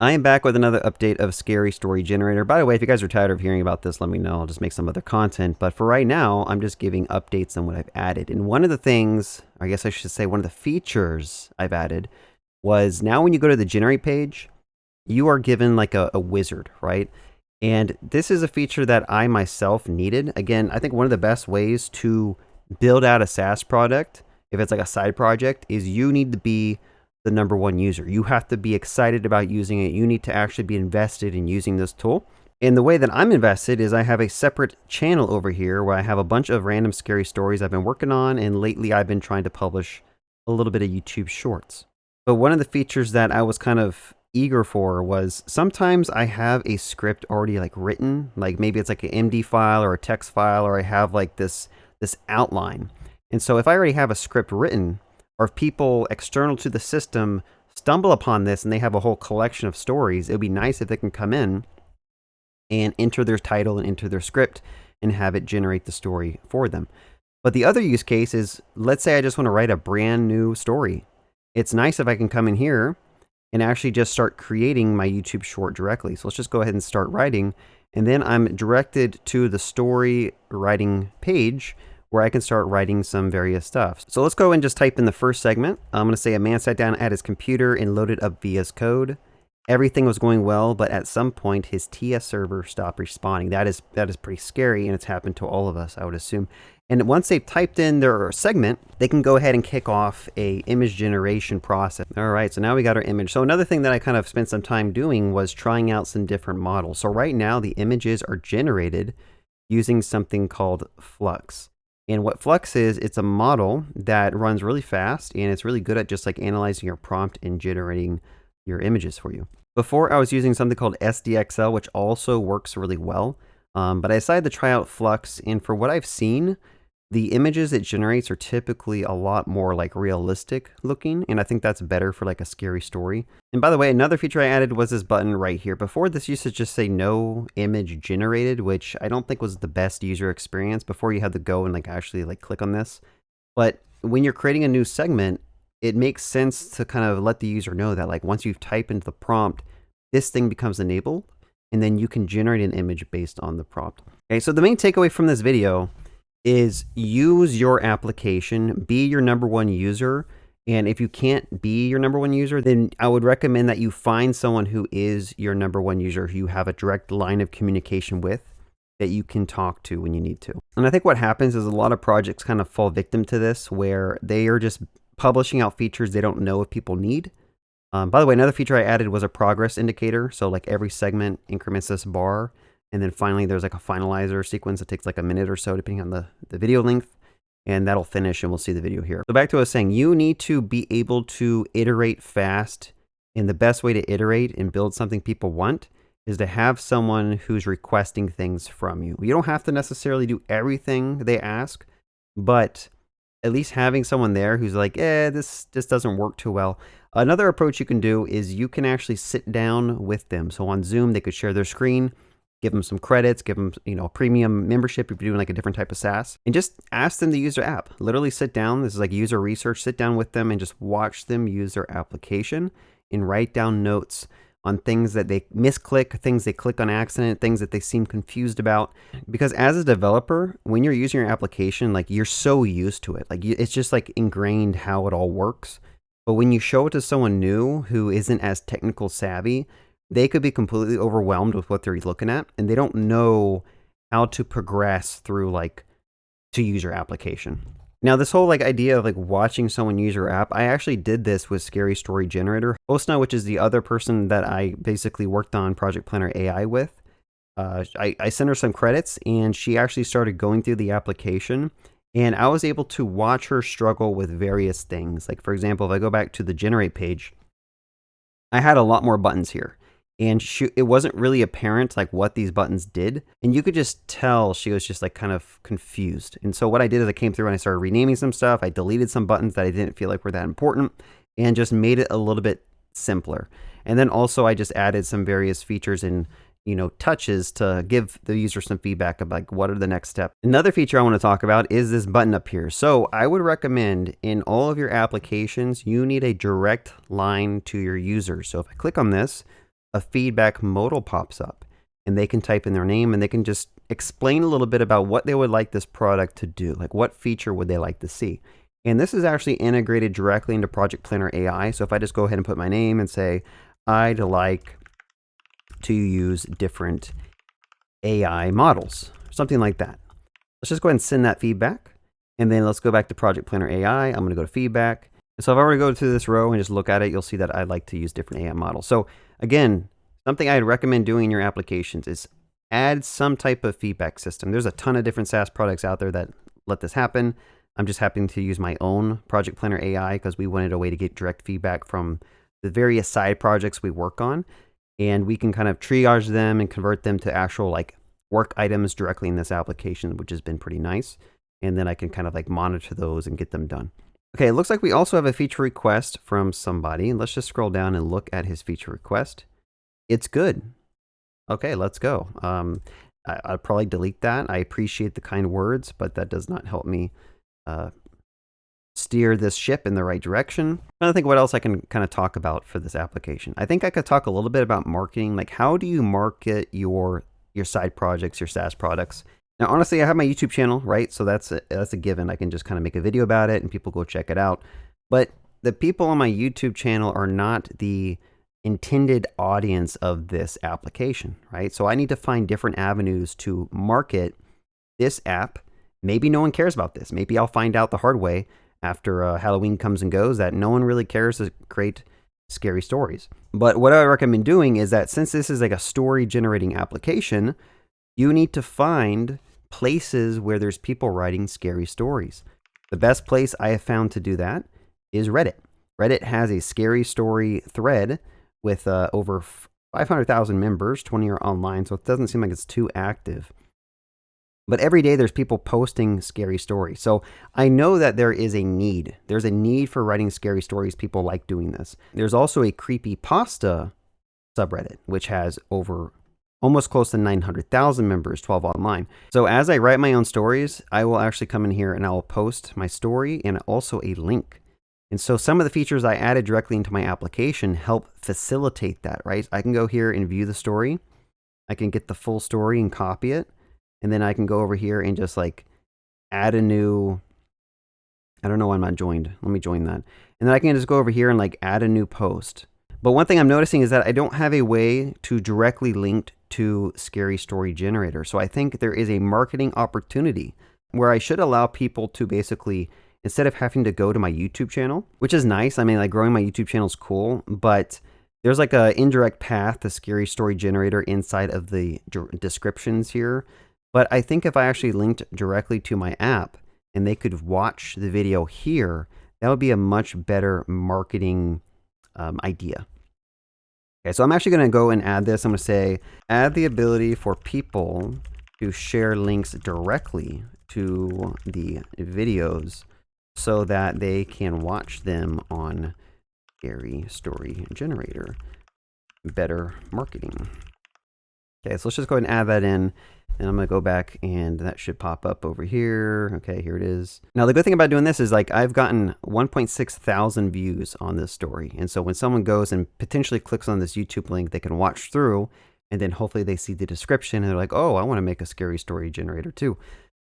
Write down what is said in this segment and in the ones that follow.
I am back with another update of Scary Story Generator. By the way, if you guys are tired of hearing about this, let me know. I'll just make some other content. But for right now, I'm just giving updates on what I've added. And one of the things, I guess I should say one of the features I've added was now when you go to the generate page, you are given like a wizard, right? And this is a feature that I myself needed. Again, I think one of the best ways to build out a SaaS product, if it's like a side project, is you need to be the number one user. You have to be excited about using it. You need to actually be invested in using this tool. And the way that I'm invested is I have a separate channel over here where I have a bunch of random scary stories I've been working on. And lately I've been trying to publish a little bit of YouTube shorts. But one of the features that I was kind of eager for was sometimes I have a script already like written, like maybe it's like an MD file or a text file, or I have like this outline. And so if I already have a script written, or if people external to the system stumble upon this and they have a whole collection of stories, it would be nice if they can come in and enter their title and enter their script and have it generate the story for them. But the other use case is, let's say I just want to write a brand new story. It's nice if I can come in here and actually just start creating my YouTube short directly. So let's just go ahead and start writing. And then I'm directed to the story writing page where I can start writing some various stuff. So let's go and just type in the first segment. I'm gonna say a man sat down at his computer and loaded up VS Code. Everything was going well, but at some point his TS server stopped responding. That is pretty scary, and it's happened to all of us, I would assume. And once they've typed in their segment, they can go ahead and kick off a image generation process. All right, so now we got our image. So another thing that I kind of spent some time doing was trying out some different models. So right now the images are generated using something called Flux. And what Flux is, it's a model that runs really fast, and it's really good at just like analyzing your prompt and generating your images for you. Before I was using something called SDXL, which also works really well. But I decided to try out Flux, and for what I've seen, the images it generates are typically a lot more like realistic looking, and I think that's better for like a scary story. And by the way, another feature I added was this button right here. Before, this used to just say no image generated, which I don't think was the best user experience. Before, you had to go and like actually like click on this. But when you're creating a new segment, it makes sense to kind of let the user know that like once you've typed into the prompt, this thing becomes enabled, and then you can generate an image based on the prompt. Okay, so the main takeaway from this video is use your application, be your number one user. And if you can't be your number one user, then I would recommend that you find someone who is your number one user, who you have a direct line of communication with, that you can talk to when you need to. And I think what happens is a lot of projects kind of fall victim to this, where they are just publishing out features they don't know if people need. By the way, another feature I added was a progress indicator. So like every segment increments this bar. And then finally, there's like a finalizer sequence that takes like a minute or so, depending on the video length. And that'll finish, and we'll see the video here. So back to what I was saying, you need to be able to iterate fast. And the best way to iterate and build something people want is to have someone who's requesting things from you. You don't have to necessarily do everything they ask, but at least having someone there who's like, this doesn't work too well. Another approach you can do is you can actually sit down with them. So on Zoom, they could share their screen, give them some credits, give them, a premium membership if you're doing like a different type of SaaS, and just ask them to use their app. Literally sit down. This is like user research. Sit down with them and just watch them use their application and write down notes on things that they misclick, things they click on accident, things that they seem confused about. Because as a developer, when you're using your application, like you're so used to it. Like it's just like ingrained how it all works. But when you show it to someone new who isn't as technical savvy, they could be completely overwhelmed with what they're looking at, and they don't know how to progress through like to use your application. Now, this whole like idea of like watching someone use your app, I actually did this with Scary Story Generator. Hostna, which is the other person that I basically worked on Project Planner AI with, I sent her some credits, and she actually started going through the application, and I was able to watch her struggle with various things. Like for example, if I go back to the generate page, I had a lot more buttons here. And it wasn't really apparent like what these buttons did. And you could just tell she was just like kind of confused. And so what I did is I came through and I started renaming some stuff. I deleted some buttons that I didn't feel like were that important, and just made it a little bit simpler. And then also I just added some various features and touches to give the user some feedback about like what are the next steps. Another feature I want to talk about is this button up here. So I would recommend in all of your applications, you need a direct line to your users. So if I click on this, a feedback modal pops up, and they can type in their name and they can just explain a little bit about what they would like this product to do, like what feature would they like to see. And this is actually integrated directly into Project Planner AI. So if I just go ahead and put my name and say, I'd like to use different AI models, something like that. Let's just go ahead and send that feedback. And then let's go back to Project Planner AI. I'm going to go to feedback. And so if I were to go to this row and just look at it, you'll see that I'd like to use different AI models. So again, something I'd recommend doing in your applications is add some type of feedback system. There's a ton of different SaaS products out there that let this happen. I'm just happening to use my own Project Planner AI because we wanted a way to get direct feedback from the various side projects we work on. And we can kind of triage them and convert them to actual like work items directly in this application, which has been pretty nice. And then I can kind of like monitor those and get them done. Okay, it looks like we also have a feature request from somebody. Let's just scroll down and look at his feature request. It's good. Okay, let's go. I'll probably delete that. I appreciate the kind words, but that does not help me steer this ship in the right direction. I'm trying to think what else I can kind of talk about for this application. I think I could talk a little bit about marketing. Like, how do you market your side projects, your SaaS products? Now, honestly, I have my YouTube channel, right? So that's a given. I can just kind of make a video about it and people go check it out. But the people on my YouTube channel are not the intended audience of this application, right? So I need to find different avenues to market this app. Maybe no one cares about this. Maybe I'll find out the hard way after Halloween comes and goes that no one really cares to create scary stories. But what I recommend doing is that since this is like a story generating application, you need to find places where there's people writing scary stories. The best place I have found to do that is Reddit. Reddit has a scary story thread with over 500,000 members, 20 are online, so it doesn't seem like it's too active. But every day there's people posting scary stories. So I know that there is a need. There's a need for writing scary stories. People like doing this. There's also a creepypasta subreddit, which has over almost close to 900,000 members, 12 online. So as I write my own stories, I will actually come in here and I will post my story and also a link. And so some of the features I added directly into my application help facilitate that, right? I can go here and view the story. I can get the full story and copy it. And then I can go over here and just like add a new, I don't know why I'm not joined. Let me join that. And then I can just go over here and like add a new post. But one thing I'm noticing is that I don't have a way to directly link to Scary Story Generator. So I think there is a marketing opportunity where I should allow people to basically, instead of having to go to my YouTube channel, which is nice. I mean, like growing my YouTube channel is cool, but there's like an indirect path to Scary Story Generator inside of the descriptions here. But I think if I actually linked directly to my app and they could watch the video here, that would be a much better marketing idea. Okay, so I'm actually going to go and add this. I'm going to say, add the ability for people to share links directly to the videos so that they can watch them on Scary Story Generator. Better marketing. Okay, so let's just go ahead and add that in. And I'm going to go back and that should pop up over here. Okay, here it is. Now, the good thing about doing this is like I've gotten 1.6 thousand views on this story. And so when someone goes and potentially clicks on this YouTube link, they can watch through and then hopefully they see the description and they're like, oh, I want to make a Scary Story Generator too.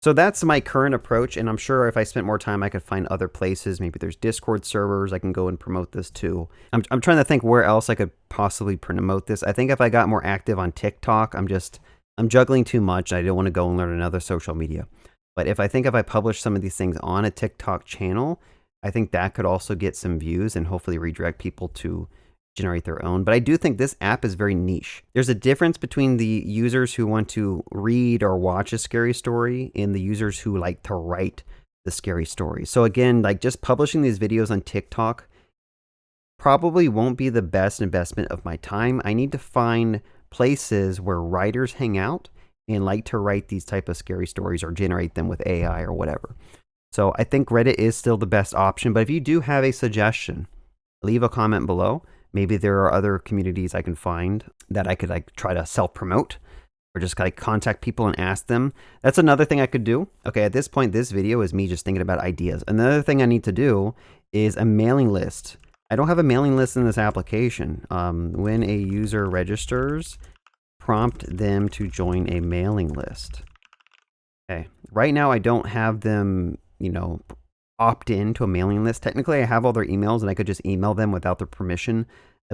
So that's my current approach. And I'm sure if I spent more time, I could find other places. Maybe there's Discord servers I can go and promote this to. I'm trying to think where else I could possibly promote this. I think if I got more active on TikTok, I'm juggling too much. I don't want to go and learn another social media. But if I publish some of these things on a TikTok channel, I think that could also get some views and hopefully redirect people to generate their own. But I do think this app is very niche. There's a difference between the users who want to read or watch a scary story and the users who like to write the scary story. So again, like just publishing these videos on TikTok probably won't be the best investment of my time. I need to find places where writers hang out and like to write these type of scary stories or generate them with AI or whatever. So I think Reddit is still the best option, but if you do have a suggestion, leave a comment below. Maybe there are other communities I can find that I could like try to self-promote or just like contact people and ask them. That's another thing I could do. Okay, at this point, this video is me just thinking about ideas. Another thing I need to do is a mailing list I don't have a mailing list in this application. When a user registers, prompt them to join a mailing list. Okay. Right now, I don't have them, opt in to a mailing list. Technically, I have all their emails and I could just email them without their permission,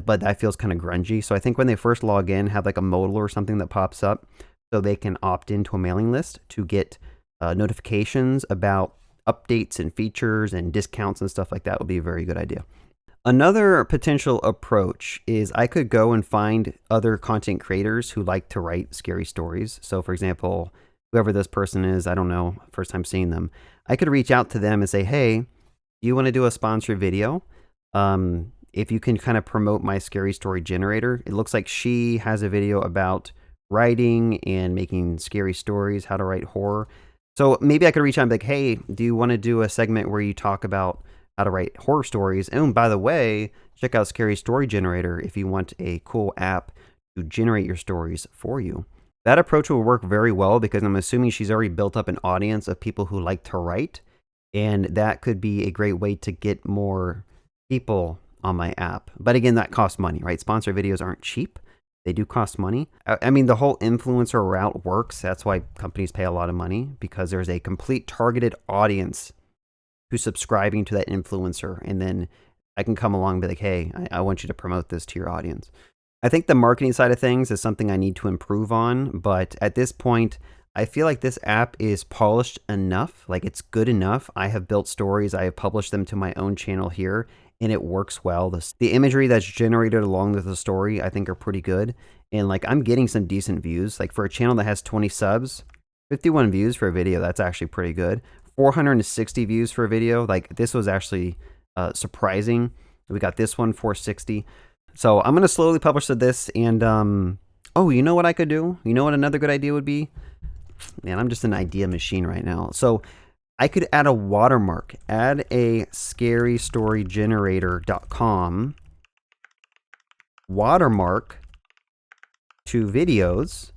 but that feels kind of grungy. So I think when they first log in, have like a modal or something that pops up so they can opt into a mailing list to get notifications about updates and features and discounts and stuff like that would be a very good idea. Another potential approach is I could go and find other content creators who like to write scary stories. So for example, whoever this person is, I don't know, first time seeing them, I could reach out to them and say, hey, do you want to do a sponsored video? If you can kind of promote my scary story generator. It looks like she has a video about writing and making scary stories, how to write horror. So maybe I could reach out and be like, hey, do you want to do a segment where you talk about how to write horror stories? And by the way, check out Scary Story Generator if you want a cool app to generate your stories for you. That approach will work very well because I'm assuming she's already built up an audience of people who like to write. And that could be a great way to get more people on my app. But again, that costs money, right? Sponsored videos aren't cheap. They do cost money. I mean, the whole influencer route works. That's why companies pay a lot of money, because there's a complete targeted audience who's subscribing to that influencer. And then I can come along and be like, hey, I want you to promote this to your audience. I think the marketing side of things is something I need to improve on. But at this point, I feel like this app is polished enough. Like it's good enough. I have built stories. I have published them to my own channel here, and it works well. The imagery that's generated along with the story, I think, are pretty good. And like I'm getting some decent views. Like for a channel that has 20 subs, 51 views for a video, that's actually pretty good. 460 views for a video. Like this was actually surprising. We got this one, 460. So I'm going to slowly publish this. And oh, you know what I could do? You know what another good idea would be? Man, I'm just an idea machine right now. So I could add a watermark. Add a scarystorygenerator.com watermark to videos,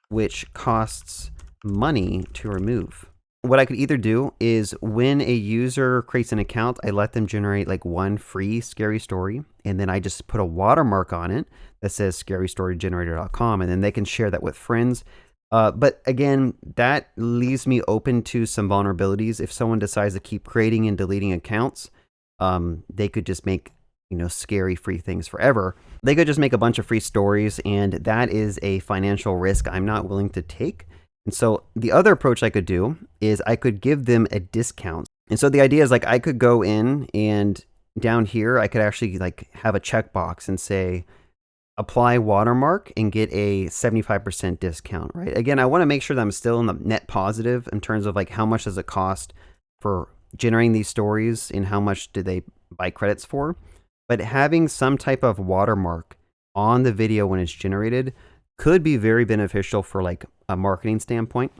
which costs money to remove. What I could either do is when a user creates an account, I let them generate like one free scary story, and then I just put a watermark on it that says scarystorygenerator.com, and then they can share that with friends. But again, that leaves me open to some vulnerabilities. If someone decides to keep creating and deleting accounts, they could just make, scary free things forever. They could just make a bunch of free stories, and that is a financial risk I'm not willing to take. And so the other approach I could do is I could give them a discount. And so the idea is like I could go in and down here, I could actually like have a checkbox and say, apply watermark and get a 75% discount, right? Again, I want to make sure that I'm still in the net positive in terms of like how much does it cost for generating these stories and how much do they buy credits for. But having some type of watermark on the video when it's generated could be very beneficial for like a marketing standpoint.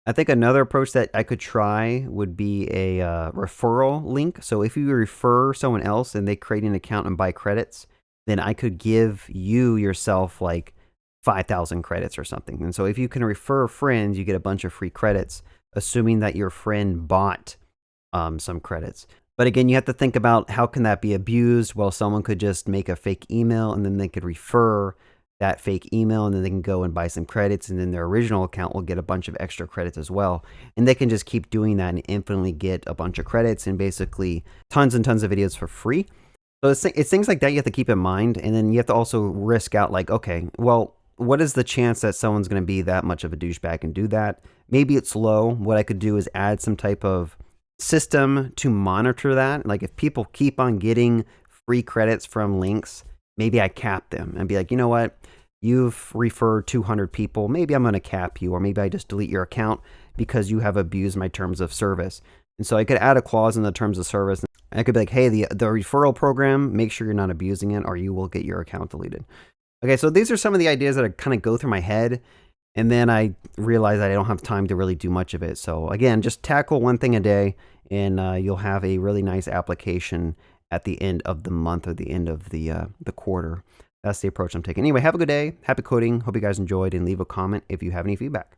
I think another approach that I could try would be a referral link. So if you refer someone else and they create an account and buy credits, then I could give you yourself like 5,000 credits or something. And so if you can refer friends, you get a bunch of free credits, assuming that your friend bought some credits. But again, you have to think about how can that be abused? Well, someone could just make a fake email and then they could refer that fake email and then they can go and buy some credits, and then their original account will get a bunch of extra credits as well. And they can just keep doing that and infinitely get a bunch of credits and basically tons and tons of videos for free. So it's things like that you have to keep in mind. And then you have to also risk out like, okay, well, what is the chance that someone's going to be that much of a douchebag and do that? Maybe it's low. What I could do is add some type of system to monitor that. Like if people keep on getting free credits from links, maybe I cap them and be like, you know what? You've referred 200 people. Maybe I'm going to cap you, or maybe I just delete your account because you have abused my terms of service. And so I could add a clause in the terms of service. I could be like, hey, the referral program, make sure you're not abusing it or you will get your account deleted. Okay, so these are some of the ideas that kind of go through my head. And then I realize that I don't have time to really do much of it. So again, just tackle one thing a day and you'll have a really nice application at the end of the month or the end of the quarter. That's the approach I'm taking. Anyway, have a good day. Happy coding. Hope you guys enjoyed, and leave a comment if you have any feedback.